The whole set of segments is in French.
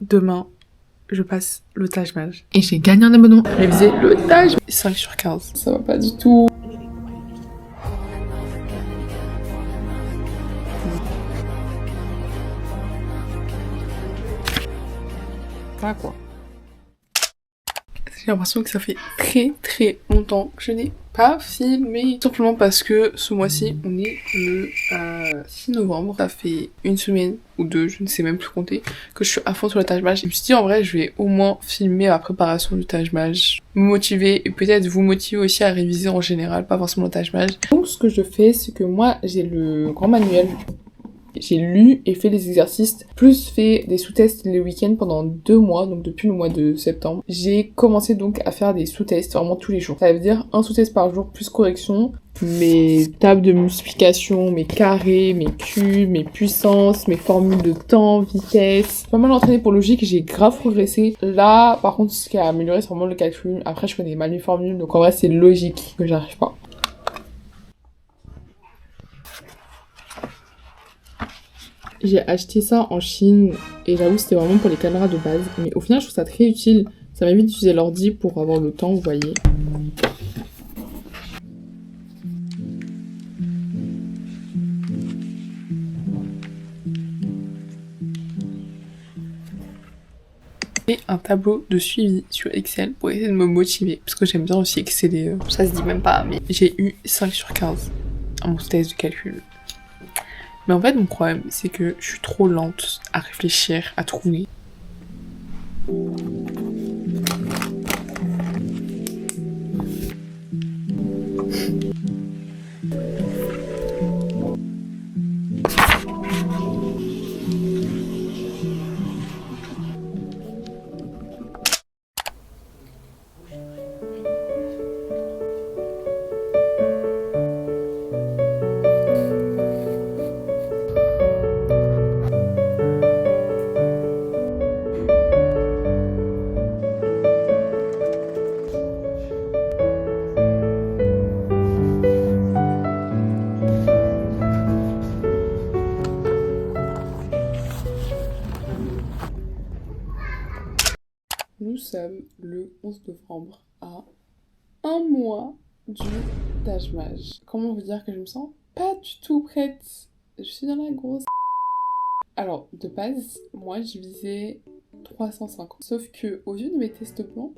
demain, je passe le Taj Mahal. Et j'ai gagné un abonnement. Réviser le Taj Mahal. 5 sur 15. Ça va pas du tout. Voilà quoi. J'ai l'impression que ça fait très longtemps que je n'ai pas filmé. Simplement parce que ce mois-ci, on est le 6 novembre. Ça fait une semaine ou deux, je ne sais même plus compter, que je suis à fond sur le Taj Mahal. Je me suis dit en vrai, je vais au moins filmer la préparation du Taj Mahal. Me motiver et peut-être vous motiver aussi à réviser en général, pas forcément le Taj Mahal. Donc ce que je fais, c'est que moi, j'ai le grand manuel. J'ai lu et fait les exercices, plus fait des sous-tests les week-ends pendant 2 mois, donc depuis le mois de septembre. J'ai commencé donc à faire des sous-tests vraiment tous les jours. Ça veut dire un sous-test par jour plus correction, mes tables de multiplication, mes carrés, mes cubes, mes puissances, mes formules de temps, vitesse. Pas mal entraîné pour logique, j'ai grave progressé. Là, par contre, ce qui a amélioré, c'est vraiment le calcul. Après, je connais mal mes formules, donc en vrai, c'est logique que j'arrive pas. J'ai acheté ça en Chine et j'avoue c'était vraiment pour les caméras de base. Mais au final je trouve ça très utile. Ça m'évite d'utiliser l'ordi pour avoir le temps, vous voyez. Et un tableau de suivi sur Excel pour essayer de me motiver. Parce que j'aime bien aussi exceller. Ça se dit même pas, mais j'ai eu 5 sur 15 à mon test de calcul. Mais en fait, mon problème, c'est que je suis trop lente à réfléchir, à trouver. Nous sommes le 11 novembre à un mois du Taj Mahal. Comment vous dire que je me sens pas du tout prête. Je suis dans la grosse... Alors, de base, moi, je visais 350. Sauf que, au vu de mes tests blancs,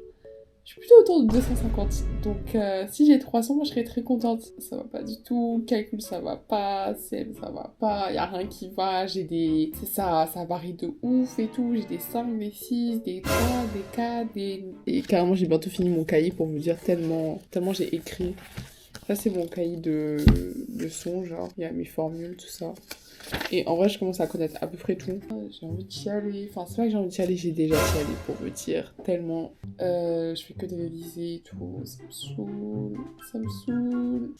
je suis plutôt autour de 250. Donc, si j'ai 300, moi, je serais très contente. Ça va pas du tout. Calcul, ça va pas. CM, ça va pas. Y a rien qui va. J'ai des... C'est ça, ça varie de ouf et tout. J'ai des 5, des 6, des 3, des 4, des... Et carrément, j'ai bientôt fini mon cahier pour vous dire tellement j'ai écrit. Ça, c'est mon cahier de leçons, genre. Il y a mes formules, tout ça. Et en vrai, je commence à connaître à peu près tout. J'ai envie de chialer. Enfin, c'est pas que j'ai envie de chialer, j'ai déjà chialé pour me dire. Tellement. Je fais que de réviser et tout. Ça me saoule. Ça me saoule.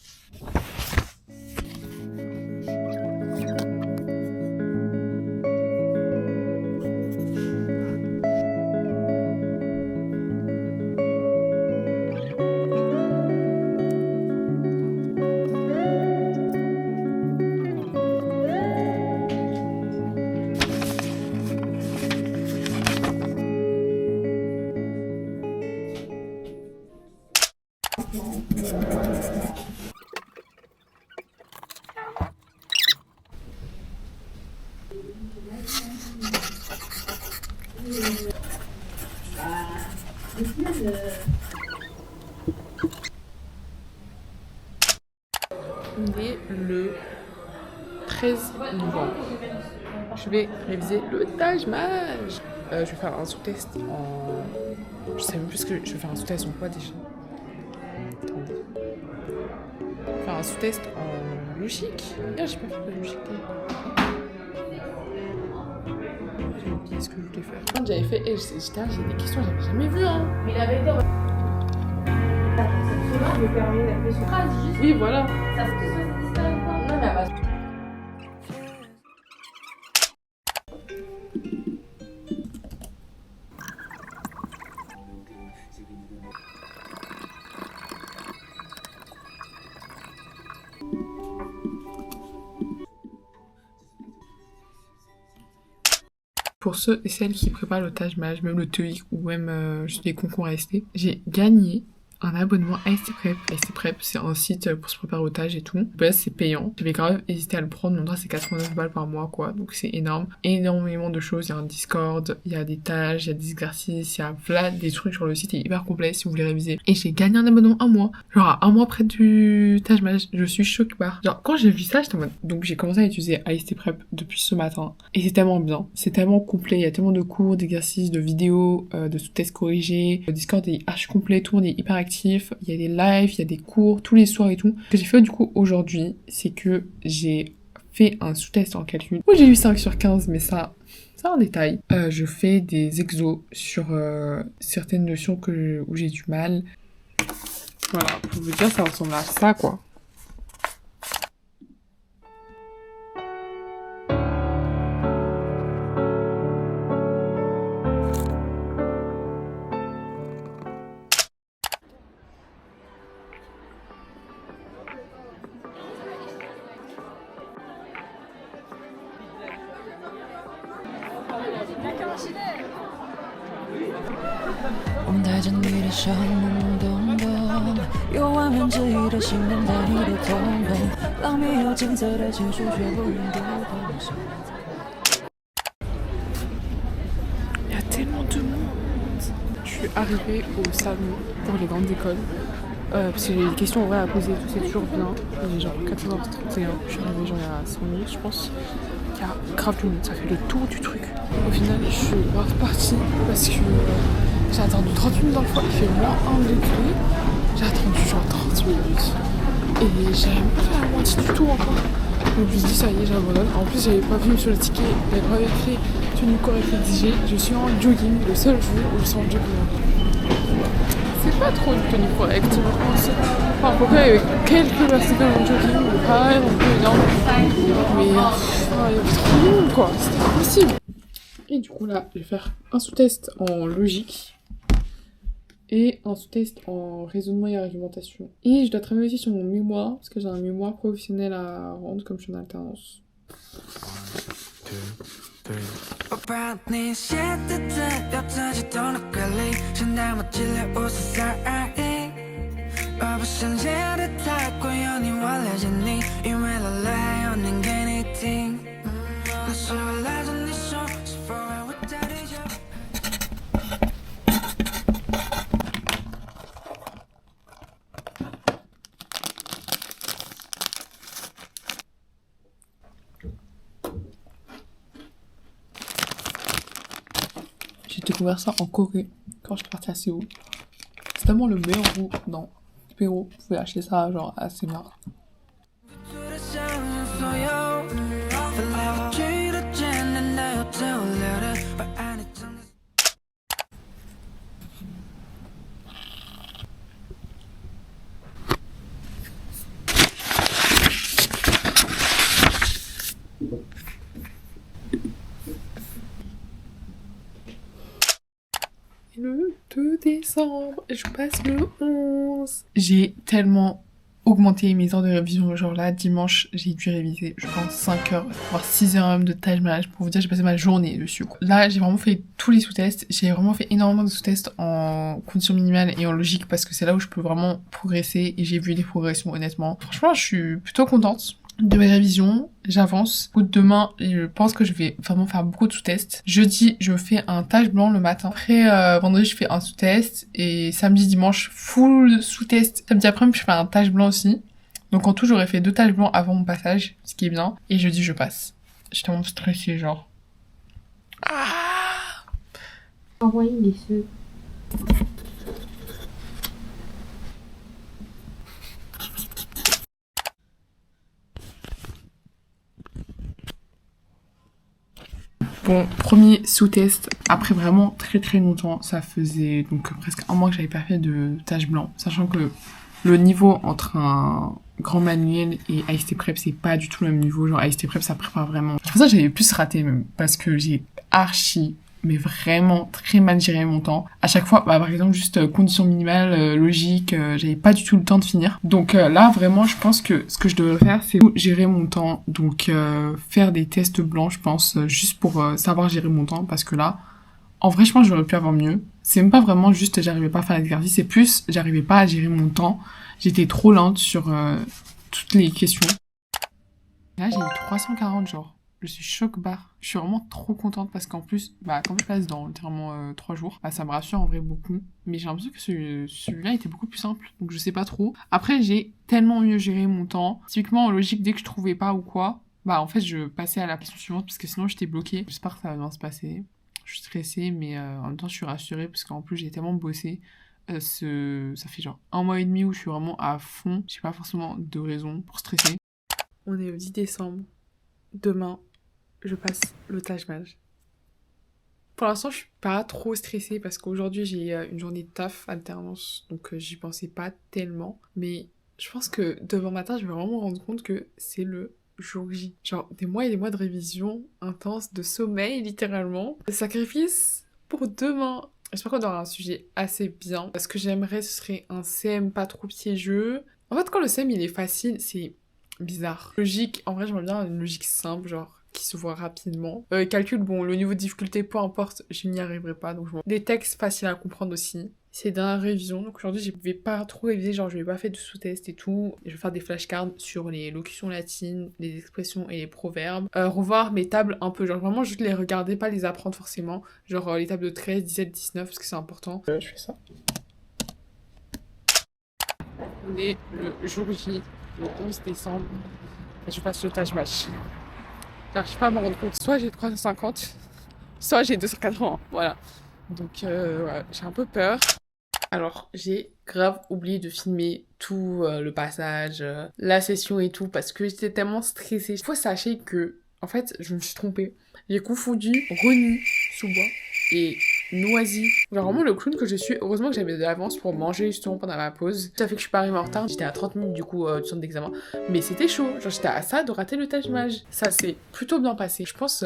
On est le 13 novembre. Je vais réviser le Taj Mahal. Je vais faire un sous-test en... Je sais même plus que je vais faire un sous-test en quoi déjà. Attendez. Je vais faire un sous-test en logique. Ah, j'ai pas fait de logique. J'ai oublié ce que je voulais faire. Quand j'avais fait, j'ai des questions que j'avais jamais vues. Hein. Mais il avait été... Je me permets d'appeler sur phrase. Oui, voilà. Ça se fait sur cette histoire. Non, mais elle va... pour ceux et celles qui préparent le Taj Mahal, même le TOEIC ou même juste les concours AST, j'ai gagné un abonnement à AST Prep. AST Prep, c'est un site pour se préparer au Taj et tout. Là, c'est payant. J'avais quand même hésité à le prendre. Mon droit, c'est 89 balles par mois, quoi. Donc, c'est énorme. Énormément de choses. Il y a un Discord, il y a des Taj, il y a des exercices, il y a plein des trucs sur le site. Il est hyper complet si vous voulez réviser. Et j'ai gagné un abonnement un mois. Genre, à un mois près du Taj Mahal. Je suis choquée par. Genre, quand j'ai vu ça, j'étais en mode. Donc, j'ai commencé à utiliser AST Prep depuis ce matin. Et c'est tellement bien. C'est tellement complet. Il y a tellement de cours, d'exercices, de vidéos, de sous-tests corrigés. Le Discord est archi complet. Tout le monde est hyper actif. Il y a des lives, il y a des cours tous les soirs et tout. Ce que j'ai fait du coup aujourd'hui, c'est que j'ai fait un sous-test en calcul où j'ai eu 5 sur 15, mais ça, c'est un détail. Je fais des exos sur certaines notions où j'ai du mal. Voilà, pour vous dire, ça ressemble à ça, quoi. Il y a tellement de monde. Je suis arrivée au salon pour les grandes écoles. Parce que j'ai des questions vraies à poser et tout, c'est toujours bien. Il est genre 14h31, je suis arrivée genre il y a 5 minutes je pense. Il y a grave du monde, ça fait le tour du truc. Au final, je suis repartie parce que j'ai attendu 30 minutes dans le foie, il fait moins 1 degré. J'ai attendu genre 30 minutes et j'avais même pas fait la moitié du tour encore. Donc je me suis dit ça y est, j'abandonne. En plus, j'avais pas vu sur le ticket, j'avais pas écrit tenue correcte exigée. Je suis en jogging, le seul jour où je suis en jogging. C'est pas trop une tenue correcte, je pense. Enfin, pourquoi il y avait quelques personnes en jogging, mais pas non plus énorme. Mais il y avait trop de monde, quoi. C'était impossible. Et du coup, là, je vais faire un sous-test en logique et un sous-test en raisonnement et argumentation. Et je dois travailler aussi sur mon mémoire, parce que j'ai un mémoire professionnel à rendre comme je suis en alternance. J'ai découvert ça en Corée quand j'étais partie à Séoul. C'est tellement le meilleur goût dans Pérou. Vous pouvez acheter ça genre assez marre. Le 2 décembre, je passe le 11. J'ai tellement augmenté mes heures de révision. Genre là, dimanche, j'ai dû réviser, je pense, 5 heures, voire 6 heures même de Taj Mahal. Pour vous dire, j'ai passé ma journée dessus, quoi. Là, j'ai vraiment fait tous les sous-tests. J'ai vraiment fait énormément de sous-tests en conditions minimales et en logique parce que c'est là où je peux vraiment progresser et j'ai vu des progressions, honnêtement. Franchement, je suis plutôt contente de mes révisions, j'avance. Demain, je pense que je vais vraiment faire beaucoup de sous-tests. Jeudi, je fais un Taj blanc le matin. Après, vendredi, je fais un sous-test. Et samedi, dimanche, full sous-test. Samedi après-midi, je fais un Taj blanc aussi. Donc en tout, j'aurais fait 2 Taj blancs avant mon passage, ce qui est bien. Et jeudi, je passe. J'étais tellement stressée, genre. Ah! Envoyer des feux. Bon, premier sous-test, après vraiment très très longtemps, ça faisait donc presque un mois que j'avais pas fait de Taj blanc, sachant que le niveau entre un grand manuel et AST Prep, c'est pas du tout le même niveau, genre AST Prep ça prépare vraiment. C'est pour ça que j'avais plus raté même, parce que j'ai archi mais vraiment très mal géré mon temps. À chaque fois, bah, par exemple, juste conditions minimales, logique, j'avais pas du tout le temps de finir. Donc là, vraiment, je pense que ce que je devrais faire, c'est gérer mon temps. Donc faire des tests blancs, je pense, juste pour savoir gérer mon temps, parce que là, en vrai, je pense que j'aurais pu avoir mieux. C'est même pas vraiment juste j'arrivais pas à faire l'exercice, c'est plus j'arrivais pas à gérer mon temps. J'étais trop lente sur toutes les questions. Là, j'ai eu 340 genre. Je suis choc-barre. Je suis vraiment trop contente parce qu'en plus, bah, quand je passe dans littéralement 3 jours, bah, ça me rassure en vrai beaucoup. Mais j'ai l'impression que celui-là était beaucoup plus simple. Donc je sais pas trop. Après, j'ai tellement mieux géré mon temps. Typiquement, en logique, dès que je trouvais pas ou quoi, bah en fait, je passais à la question suivante parce que sinon j'étais bloquée. J'espère que ça va bien se passer. Je suis stressée, mais en même temps, je suis rassurée parce qu'en plus, j'ai tellement bossé. Ça fait genre 1 mois et demi où je suis vraiment à fond. J'ai pas forcément de raison pour stresser. On est au 10 décembre. Demain, je passe le Taj Mahal. Pour l'instant, je suis pas trop stressée parce qu'aujourd'hui, j'ai une journée de taf alternance, donc j'y pensais pas tellement. Mais je pense que demain matin, je vais vraiment me rendre compte que c'est le jour J. Genre des mois et des mois de révision intense, de sommeil littéralement. De sacrifice pour demain. J'espère qu'on aura un sujet assez bien. Ce que j'aimerais, ce serait un CM pas trop piégeux. En fait, quand le CM il est facile, c'est bizarre. Logique, en vrai, j'aimerais bien une logique simple, genre qui se voit rapidement. Calcul, bon, le niveau de difficulté, peu importe, je n'y arriverai pas. Donc, des textes faciles à comprendre aussi. C'est dans la révision. Donc aujourd'hui, je vais pas trop réviser, genre je vais pas faire de sous-test et tout. Je vais faire des flashcards sur les locutions latines, les expressions et les proverbes. Revoir mes tables un peu, genre vraiment juste les regarder, pas les apprendre forcément. Genre les tables de 13, 17, 19, parce que c'est important. Je fais ça. On est le jour J, le 11 décembre. Et je passe le Taj Mahal. J'arrive pas à me rendre compte. Soit j'ai 350, soit j'ai 280. Voilà. Donc, ouais, j'ai un peu peur. Alors, j'ai grave oublié de filmer tout le passage, la session et tout, parce que j'étais tellement stressée. Il faut sachez que, en fait, je me suis trompée. J'ai confondu Renu sous bois et Noisy. Genre vraiment le clown que je suis. Heureusement que j'avais de l'avance pour manger justement pendant ma pause. Ça fait que je suis pas arrivée en retard. J'étais à 30 minutes du coup du centre d'examen. Mais c'était chaud. Genre j'étais à ça de rater le Taj Mahal. Ça s'est plutôt bien passé. Je pense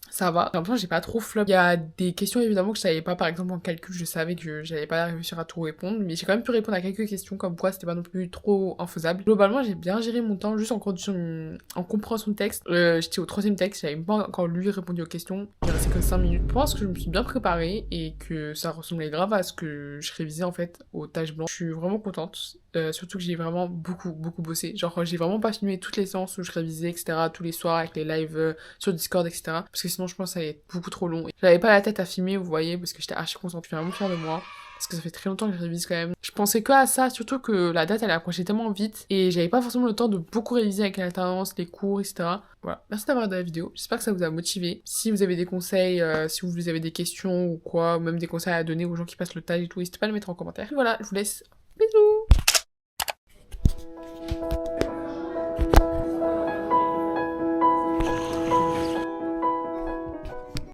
ça va. J'ai l'impression que j'ai pas trop flop. Il y a des questions évidemment que je savais pas. Par exemple en calcul, je savais que j'allais pas réussir à tout répondre. Mais j'ai quand même pu répondre à quelques questions comme quoi c'était pas non plus trop infaisable. Globalement, j'ai bien géré mon temps juste en compréhension de texte. J'étais au 3e texte. J'avais pas encore lui répondu aux questions. Il restait que 5 minutes. Je pense que je me suis bien préparée et que ça ressemblait grave à ce que je révisais en fait aux tâches blanches. Je suis vraiment contente. Surtout que j'ai vraiment beaucoup bossé. Genre j'ai vraiment pas filmé toutes les séances où je révisais, etc. tous les soirs avec les lives sur Discord, etc. Parce que sinon je pense que ça allait être beaucoup trop long. J'avais pas la tête à filmer, vous voyez, parce que j'étais archi contente. Je suis vraiment fière de moi. Parce que ça fait très longtemps que je révise quand même. Je pensais que à ça, surtout que la date elle approchait tellement vite et j'avais pas forcément le temps de beaucoup réviser avec l'alternance, les cours, etc. Voilà, merci d'avoir regardé la vidéo. J'espère que ça vous a motivé. Si vous avez des conseils, si vous avez des questions ou quoi, ou même des conseils à donner aux gens qui passent le tag et tout, n'hésitez pas à le mettre en commentaire. Et voilà, je vous laisse. Bisous!